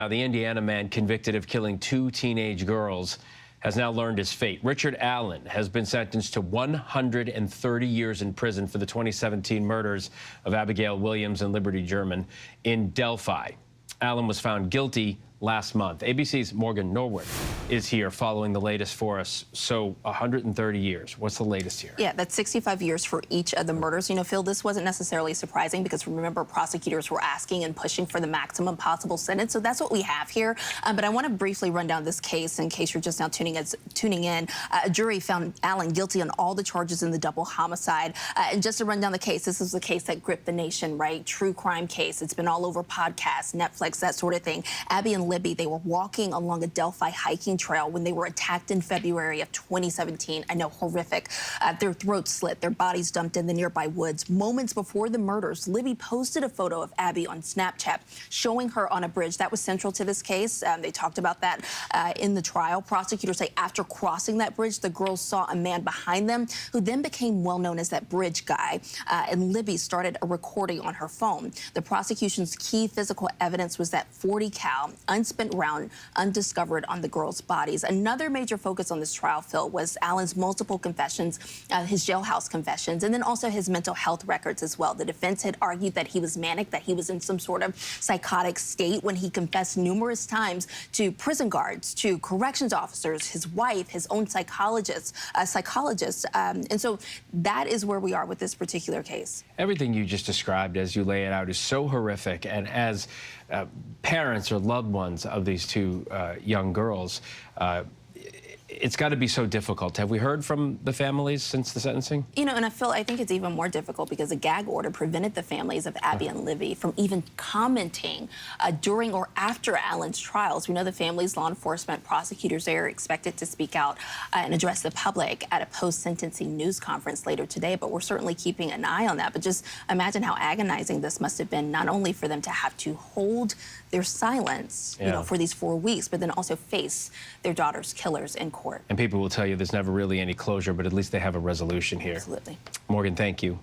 Now, the Indiana man convicted of killing 2 teenage girls has now learned his fate. Richard Allen has been sentenced to 130 years in prison for the 2017 murders of Abigail Williams and Liberty German in Delphi. Allen was found guilty last month. ABC's Morgan Norwood is here following the latest for us. So 130 years. What's the latest here? Yeah, that's 65 years for each of the murders. You know, Phil, this wasn't necessarily surprising because remember, prosecutors were asking and pushing for the maximum possible sentence. So that's what we have here. But I want to briefly run down this case in case you're just now tuning in. A jury found Allen guilty on all the charges in the double homicide. And just to run down the case, this is the case that gripped the nation, right? True crime case. It's been all over podcasts, Netflix, that sort of thing. Abby and Libby, they were walking along a Delphi hiking trail when they were attacked in February of 2017. I know, horrific. Their throats slit, their bodies dumped in the nearby woods. Moments before the murders, Libby posted a photo of Abby on Snapchat, showing her on a bridge. That was central to this case. They talked about that in the trial. Prosecutors say after crossing that bridge, the girls saw a man behind them who then became well known as that bridge guy. And Libby started a recording on her phone. The prosecution's key physical evidence was that 40 cal unspent round undiscovered on the girls' bodies. Another major focus on this trial, Phil, was Allen's multiple confessions, his jailhouse confessions, and then also his mental health records as well. The defense had argued that he was manic, that he was in some sort of psychotic state when he confessed numerous times to prison guards, to corrections officers, his wife, his own psychologist. And so that is where we are with this particular case. Everything you just described as you lay it out is so horrific, and as parents or loved ones of these 2 young girls, it's got to be so difficult. Have we heard from the families since the sentencing? You know, and I think it's even more difficult because a gag order prevented the families of Abby and Libby from even commenting during or after Allen's trials. We know the families, law enforcement, prosecutors, they are expected to speak out and address the public at a post-sentencing news conference later today, but we're certainly keeping an eye on that. But just imagine how agonizing this must have been, not only for them to have to hold their silence, you know, for these 4 weeks, but then also face their daughter's killers in court. And people will tell you there's never really any closure, but at least they have a resolution here. Absolutely. Morgan, thank you.